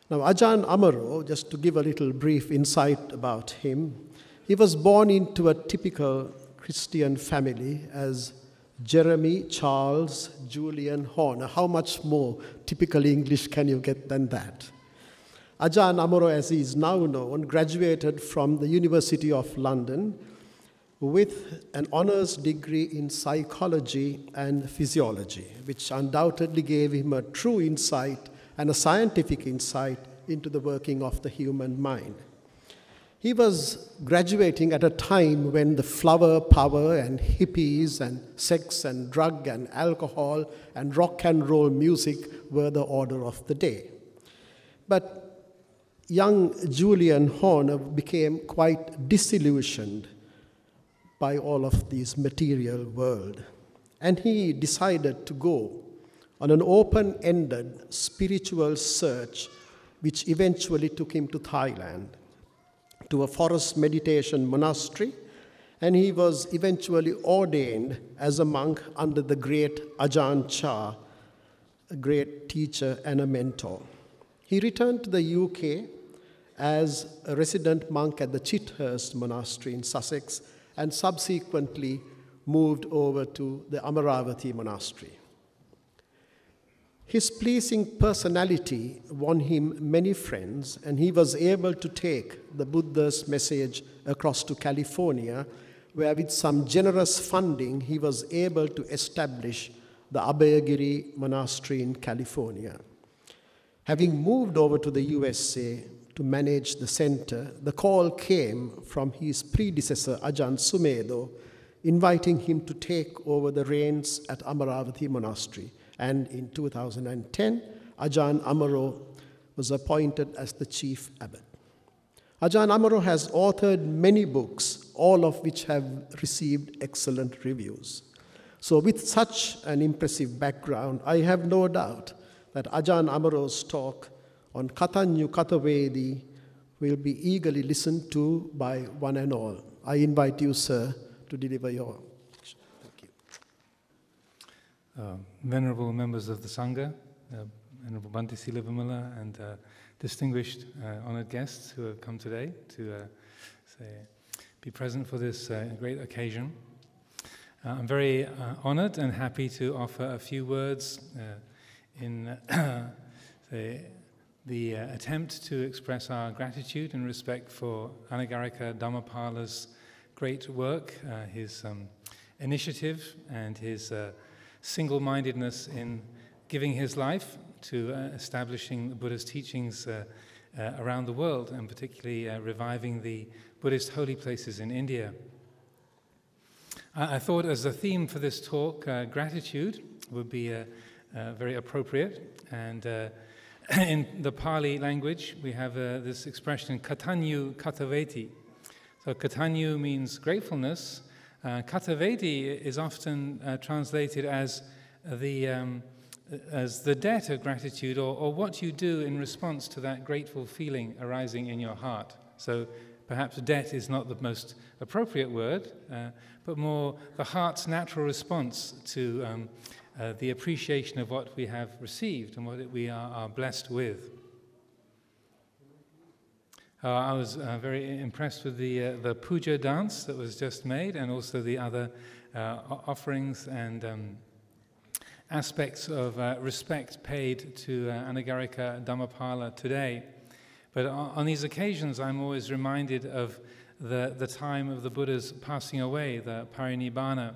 Now, Ajahn Amaro, just to give a little brief insight about him, he was born into a typical Christian family as Jeremy Charles Julian Horner. How much more typical English can you get than that? Ajahn Amaro, as he is now known, graduated from the University of London with an honors degree in psychology and physiology, which undoubtedly gave him a true insight and a scientific insight into the working of the human mind. He was graduating at a time when the flower power and hippies and sex and drug and alcohol and rock and roll music were the order of the day. But young Julian Horner became quite disillusioned by all of this material world, and he decided to go on an open-ended spiritual search which eventually took him to Thailand, to a forest meditation monastery, and he was eventually ordained as a monk under the great Ajahn Chah, a great teacher and a mentor. He returned to the UK as a resident monk at the Chithurst Monastery in Sussex, and subsequently moved over to the Amaravati Monastery. His pleasing personality won him many friends, and he was able to take the Buddha's message across to California, where with some generous funding, he was able to establish the Abhayagiri Monastery in California. Having moved over to the USA to manage the center, the call came from his predecessor, Ajahn Sumedho, inviting him to take over the reins at Amaravati Monastery. And in 2010, Ajahn Amaro was appointed as the chief abbot. Ajahn Amaro has authored many books, all of which have received excellent reviews. So with such an impressive background, I have no doubt that Ajahn Amaro's talk on Kathanyu Kathavedi will be eagerly listened to by one and all. I invite you, sir, to deliver your lecture. Thank you. Venerable members of the Sangha, Venerable Bhante Sila Vimala, and distinguished honored guests who have come today to be present for this great occasion. I'm very honored and happy to offer a few words in the attempt to express our gratitude and respect for Anagarika Dhammapala's great work, his initiative and his single-mindedness in giving his life to establishing the Buddha's teachings around the world, and particularly reviving the Buddhist holy places in India. I thought as a theme for this talk, gratitude would be very appropriate, and in the Pali language we have this expression, Kathanyu Kathaveti. So Kathanyu means gratefulness. Kathaveti is often translated as the debt of gratitude, or what you do in response to that grateful feeling arising in your heart. So perhaps debt is not the most appropriate word, but more the heart's natural response to the appreciation of what we have received and what we are blessed with. I was very impressed with the puja dance that was just made, and also the other offerings and aspects of respect paid to Anagarika Dhammapala today. But on these occasions, I'm always reminded of the time of the Buddha's passing away, the parinibbana.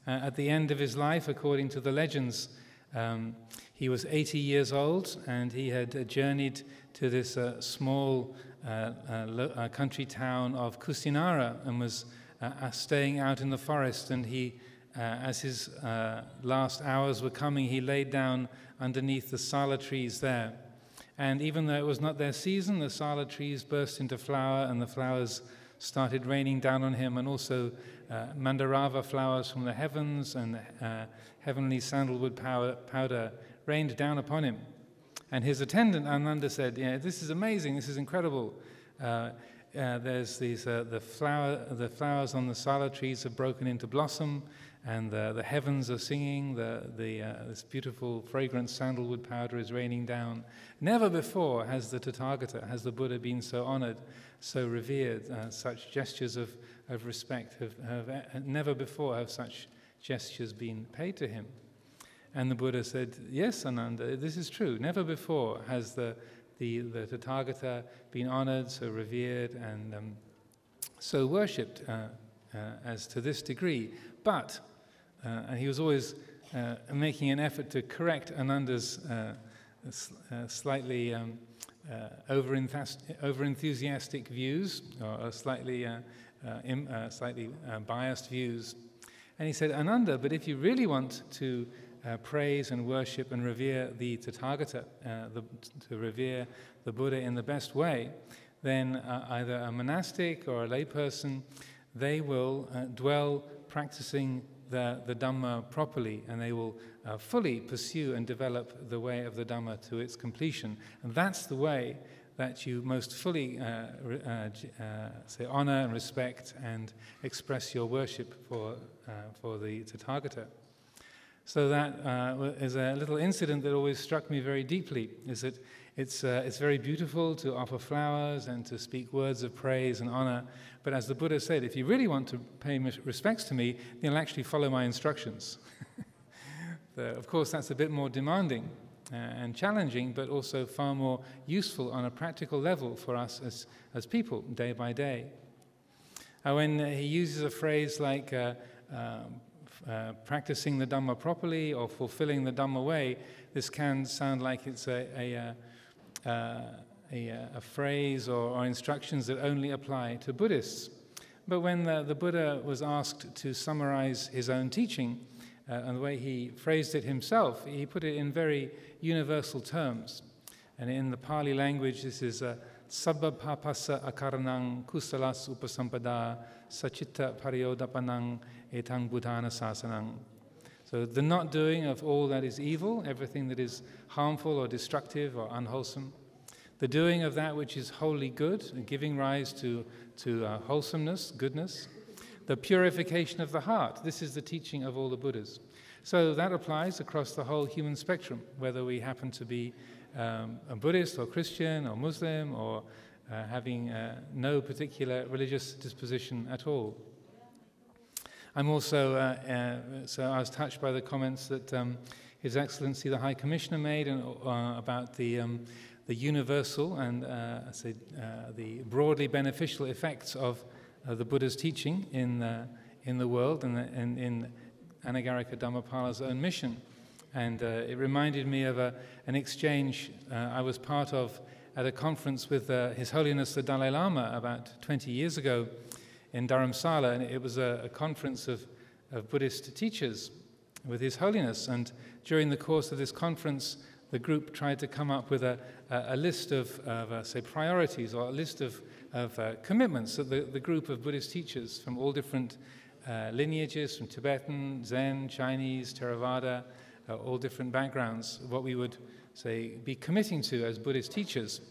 At the end of his life, according to the legends, he was 80 years old, and he had journeyed to this small country town of Kusinara, and was staying out in the forest. And he, as his last hours were coming, he laid down underneath the sala trees there. And even though it was not their season, the sala trees burst into flower, and the flowers started raining down on him, and also mandarava flowers from the heavens and heavenly sandalwood powder rained down upon him. And his attendant, Ananda, said, "Yeah, this is amazing, this is incredible. there's these the flowers on the sala trees have broken into blossom, and the heavens are singing. This beautiful fragrant sandalwood powder is raining down. Never before has the Tathagata, has the Buddha, been so honored, so revered. Such gestures of respect have never before have such gestures been paid to him. And the Buddha said, yes, Ananda, this is true. Never before has the Tathagata been honored, so revered, and so worshipped as to this degree. But, and he was always making an effort to correct Ananda's slightly over-enthusiastic views, or slightly biased views. And he said, Ananda, but if you really want to praise and worship and revere the Tathagata, to revere the Buddha in the best way, then either a monastic or a layperson, they will dwell practicing the Dhamma properly, and they will fully pursue and develop the way of the Dhamma to its completion. And that's the way that you most fully say honor and respect and express your worship for the Tathagata. So that is a little incident that always struck me very deeply, is that it's very beautiful to offer flowers and to speak words of praise and honor, but as the Buddha said, if you really want to pay respects to me, then you'll actually follow my instructions. Of course, that's a bit more demanding and challenging, but also far more useful on a practical level for us as people, day by day. When he uses a phrase like practicing the Dhamma properly or fulfilling the Dhamma way, this can sound like it's a phrase or instructions that only apply to Buddhists. But when the Buddha was asked to summarize his own teaching, and the way he phrased it himself, he put it in very universal terms. And in the Pali language, this is Sabba papasa akaranang kusalas upasampada sachitta pariyodapanang etang buddhana sasanang. So the not doing of all that is evil, everything that is harmful or destructive or unwholesome. The doing of that which is wholly good, and giving rise to wholesomeness, goodness. The purification of the heart. This is the teaching of all the Buddhas. So that applies across the whole human spectrum, whether we happen to be a Buddhist or Christian or Muslim or having no particular religious disposition at all. I'm also, so I was touched by the comments that His Excellency the High Commissioner made about the universal and the broadly beneficial effects of the Buddha's teaching in the world and in Anagarika Dhammapala's own mission. And it reminded me of an exchange I was part of at a conference with His Holiness the Dalai Lama about 20 years ago in Dharamsala, and it was a conference of Buddhist teachers with His Holiness. And during the course of this conference, the group tried to come up with a list of say, priorities or a list of commitments that the group of Buddhist teachers from all different lineages, from Tibetan, Zen, Chinese, Theravada, all different backgrounds, what we would say be committing to as Buddhist teachers.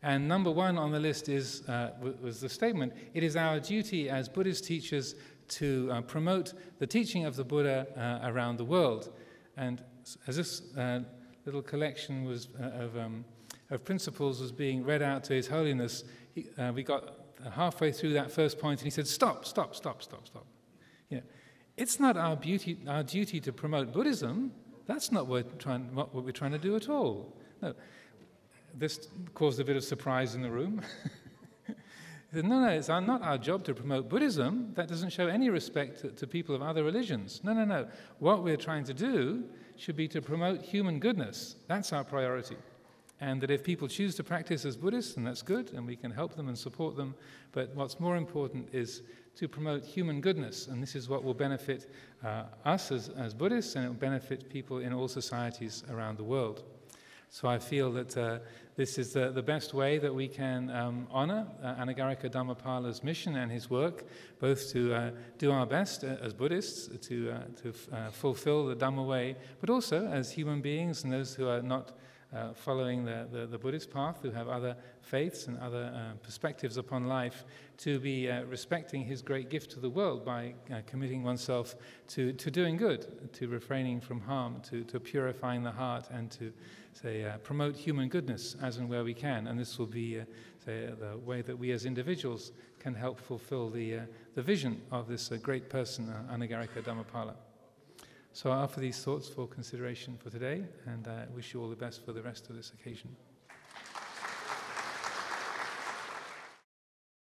And number one on the list was the statement, it is our duty as Buddhist teachers to promote the teaching of the Buddha around the world. And as this little collection was of principles was being read out to His Holiness, we got halfway through that first point and he said, stop. You know, it's not our duty to promote Buddhism. That's not what we're trying to do at all. No. This caused a bit of surprise in the room. He said, no, it's not our job to promote Buddhism. That doesn't show any respect to people of other religions. No. What we're trying to do should be to promote human goodness. That's our priority. And that if people choose to practice as Buddhists, then that's good, and we can help them and support them. But what's more important is to promote human goodness, and this is what will benefit us as Buddhists, and it will benefit people in all societies around the world. So I feel that this is the best way that we can honor Anagarika Dhammapala's mission and his work, both to do our best as Buddhists to fulfill the Dhamma way, but also as human beings and those who are not following the Buddhist path, who have other faiths and other perspectives upon life, to be respecting his great gift to the world by committing oneself to doing good, to refraining from harm, to purifying the heart, and to promote human goodness as and where we can. And this will be the way that we as individuals can help fulfill the vision of this great person, Anagarika Dhammapala. So I offer these thoughts for consideration for today, and wish you all the best for the rest of this occasion.